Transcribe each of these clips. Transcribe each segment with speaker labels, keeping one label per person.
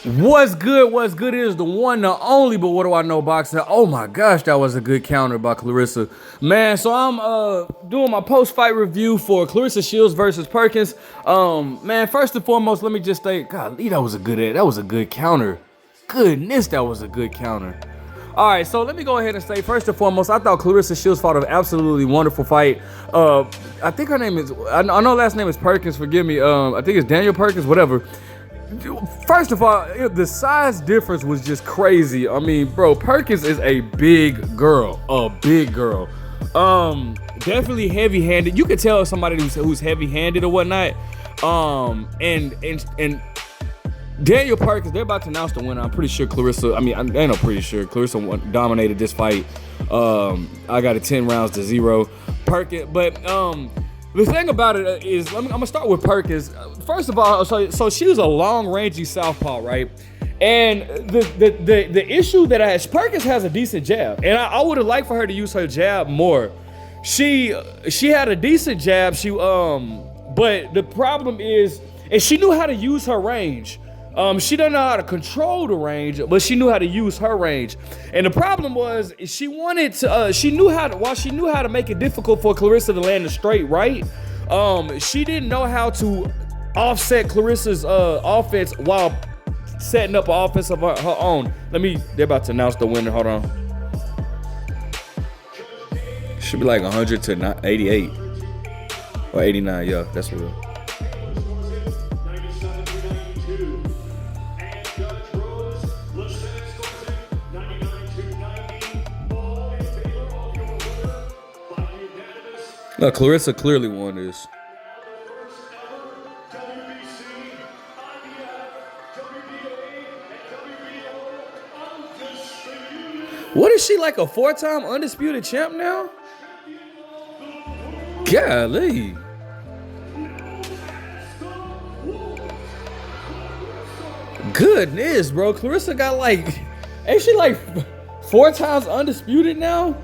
Speaker 1: What's good? What's good is the one, the only, but what do I know boxing? Oh my gosh, that was a good counter by Claressa. Man, so I'm doing my post-fight review for Claressa Shields versus Perkins. Man, first and foremost, let me just say, golly, that was a good counter. Goodness, that was a good counter. All right, so let me go ahead and say, first and foremost, I thought Claressa Shields fought an absolutely wonderful fight. I think her name is, I know last name is Perkins, forgive me. I think it's Danielle Perkins, whatever. First of all, the size difference was just crazy. I mean, bro, Perkins is a big girl, definitely heavy-handed. You could tell somebody who's heavy-handed or whatnot. And Danielle Perkins, they're about to announce the winner. I'm pretty sure Claressa. I mean, I'm pretty sure Claressa dominated this fight. I got it 10 rounds to 0. Perkins, but the thing about it is, I'm gonna start with Perkins. First of all, so she was a long, rangy southpaw, right? And the issue that Perkins has a decent jab, and I would have liked for her to use her jab more. She had a decent jab. But the problem is, and she knew how to use her range. She didn't know how to control the range, but she knew how to use her range. And the problem was, she knew how to make it difficult for Claressa to land a straight right. She didn't know how to offset Claressa's offense while setting up an offense of her own. They're about to announce the winner. Hold on. Should be like 100 to 88 or 89. Yeah, that's real. No, Claressa clearly won this. What is she, like a 4-time undisputed champ now? Golly. Goodness, bro. Claressa got like, ain't she like 4 times undisputed now?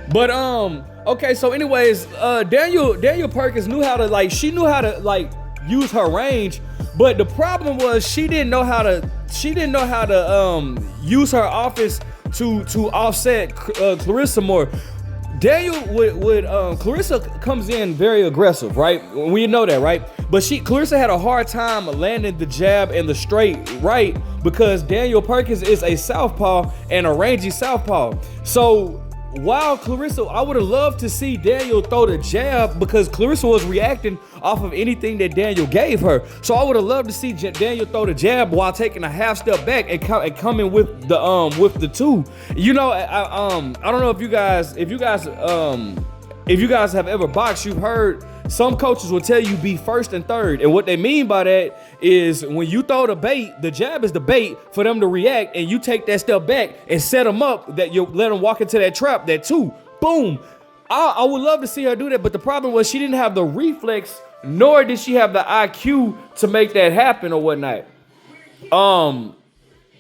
Speaker 1: But okay, so anyways, Danielle Perkins knew how to use her range, but the problem was she didn't know how to use her offense to offset Claressa more. Claressa comes in very aggressive, right? We know that, right? But Claressa had a hard time landing the jab and the straight right because Danielle Perkins is a southpaw and a rangy southpaw. So while Claressa, I would have loved to see Danielle throw the jab because Claressa was reacting off of anything that Danielle gave her. So I would have loved to see Danielle throw the jab while taking a half step back and coming with the two. You know, I don't know if you guys have ever boxed, you've heard some coaches will tell you be first and third. And what they mean by that is when you throw the bait, the jab is the bait for them to react, and you take that step back and set them up, that you let them walk into that trap, that two, boom. I would love to see her do that, but the problem was she didn't have the reflex, nor did she have the IQ to make that happen or whatnot.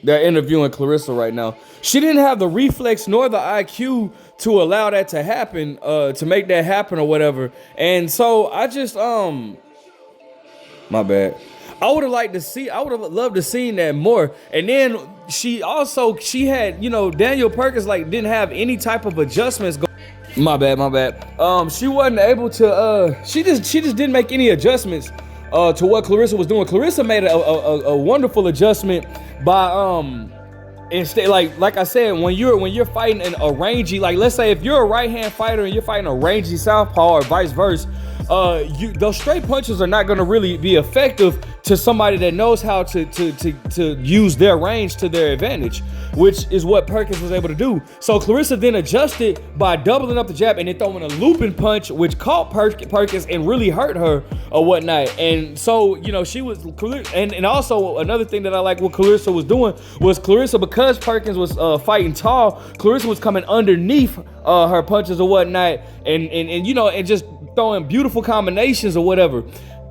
Speaker 1: They're interviewing Claressa right now. She didn't have the reflex nor the IQ to allow that to happen, to make that happen or whatever. And so I just, my bad. I would have loved to see that more. And then she had, you know, Danielle Perkins didn't have any type of adjustments. My bad. She wasn't able to, she just didn't make any adjustments to what Claressa was doing. Claressa made a wonderful adjustment by instead, like I said, when you're fighting a rangy, like let's say if you're a right-hand fighter and you're fighting a rangy southpaw or vice versa, those straight punches are not going to really be effective to somebody that knows how to use their range to their advantage, which is what Perkins was able to do. So Claressa then adjusted by doubling up the jab and then throwing a looping punch, which caught Perkins and really hurt her or whatnot. And so, you know, she was, and also another thing that I like what Claressa was doing was because Perkins was fighting tall, Claressa was coming underneath her punches or whatnot, and you know, and just throwing beautiful combinations or whatever.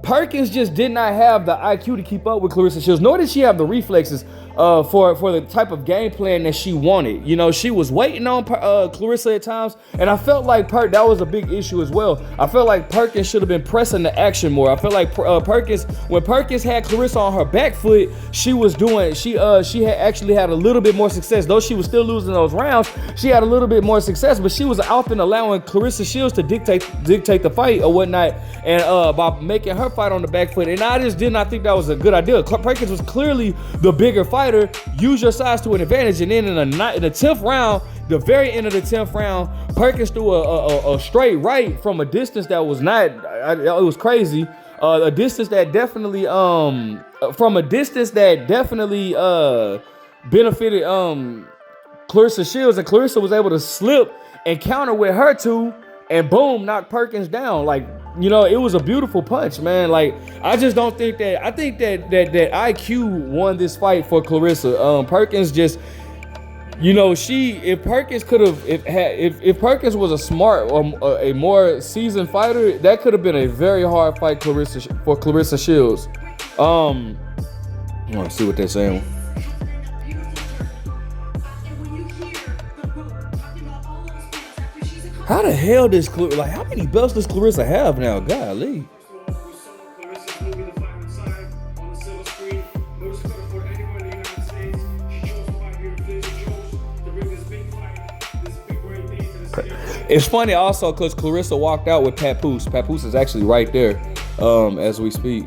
Speaker 1: Perkins just did not have the IQ to keep up with Claressa Shields, nor did she have the reflexes. for the type of game plan that she wanted. You know, she was waiting on Claressa at times, and I felt like that was a big issue as well. I felt like Perkins should have been pressing the action more. I felt like when Perkins had Claressa on her back foot, she had actually had a little bit more success. Though she was still losing those rounds, she had a little bit more success, but she was often allowing Claressa Shields to dictate the fight or whatnot, and by making her fight on the back foot. And I just did not think that was a good idea. Perkins was clearly the bigger fighter. Use your size to an advantage, and then in the 10th round, the very end of the 10th round, Perkins threw a straight right from a distance that was not. It was crazy. A distance that definitely benefited Claressa Shields, and Claressa was able to slip and counter with her two, and boom, knocked Perkins down. Like, you know, it was a beautiful punch, man. Like, I just don't think that. I think that IQ won this fight for Claressa. Perkins just, you know, if Perkins was a smart or a more seasoned fighter, that could have been a very hard fight for Claressa Shields. I want to see what they're saying. How the hell does how many belts does Claressa have now? Golly. It's funny also because Claressa walked out with Papoose. Papoose is actually right there as we speak.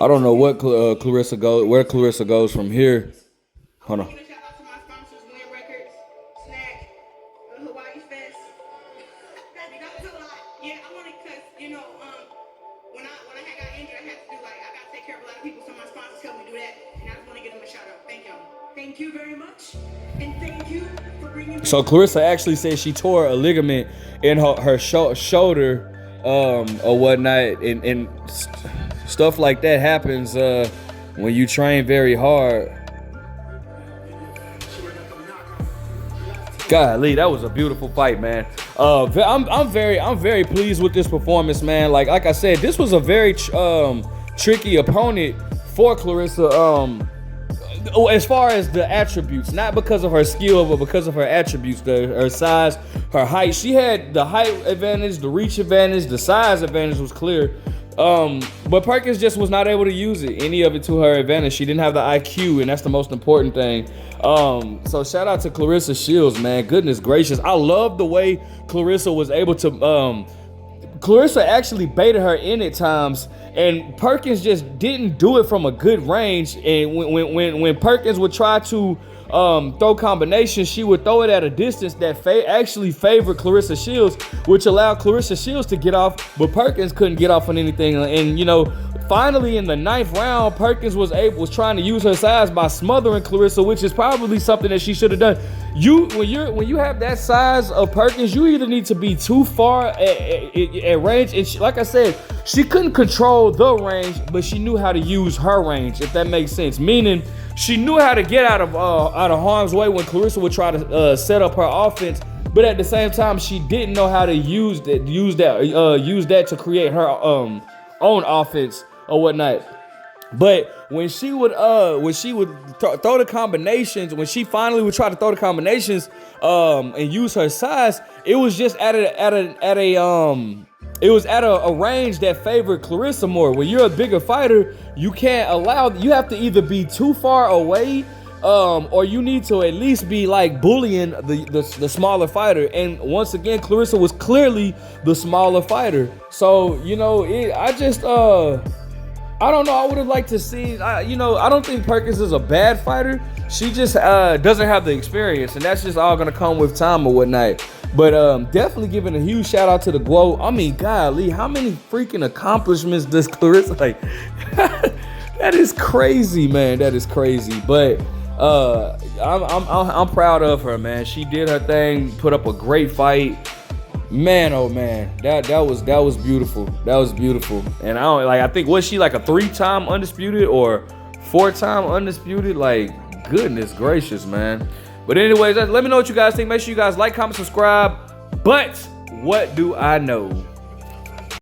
Speaker 1: I don't know what where Claressa goes from here. Hold on. So Claressa actually said she tore a ligament in her shoulder or whatnot, and stuff like that happens when you train very hard. Golly, that was a beautiful fight, man. I'm very pleased with this performance, man. Like I said, this was a very tricky opponent for Claressa. As far as the attributes, not because of her skill, but because of her attributes, her size, her height. She had the height advantage, the reach advantage, the size advantage was clear. But Perkins just was not able to use any of it to her advantage. She didn't have the IQ, and that's the most important thing. So shout out to Claressa Shields, man. Goodness gracious. I love the way Claressa was able to, Claressa actually baited her in at times, and Perkins just didn't do it from a good range. And when Perkins would try to throw combinations, she would throw it at a distance that actually favored Claressa Shields, which allowed Claressa Shields to get off, but Perkins couldn't get off on anything. And you know, finally in the 9th round, Perkins was trying to use her size by smothering Claressa, which is probably something that she should have done. When you have that size of Perkins, you either need to be too far at range, and like I said, she couldn't control the range, but she knew how to use her range, if that makes sense. Meaning, she knew how to get out of harm's way when Claressa would try to set up her offense, but at the same time, she didn't know how to use that to create her own offense or whatnot. But when she would throw the combinations, when she finally would try to throw the combinations and use her size, it was just at a range that favored Claressa more. When you're a bigger fighter, you have to either be too far away, or you need to at least be like bullying the smaller fighter. And once again, Claressa was clearly the smaller fighter. So, you know, I don't know. I would have liked to see, I don't think Perkins is a bad fighter. She just doesn't have the experience, and that's just all going to come with time or whatnot. But definitely giving a huge shout out to the GWO. I mean, golly, how many freaking accomplishments does Claressa, like, That is crazy, man. That is crazy. But I'm proud of her, man. She did her thing, put up a great fight. Man, oh man, that was beautiful. That was beautiful. And I think, was she like a 3-time undisputed or 4-time undisputed? Like, goodness gracious, man. But anyways, let me know what you guys think. Make sure you guys like, comment, subscribe. But what do I know?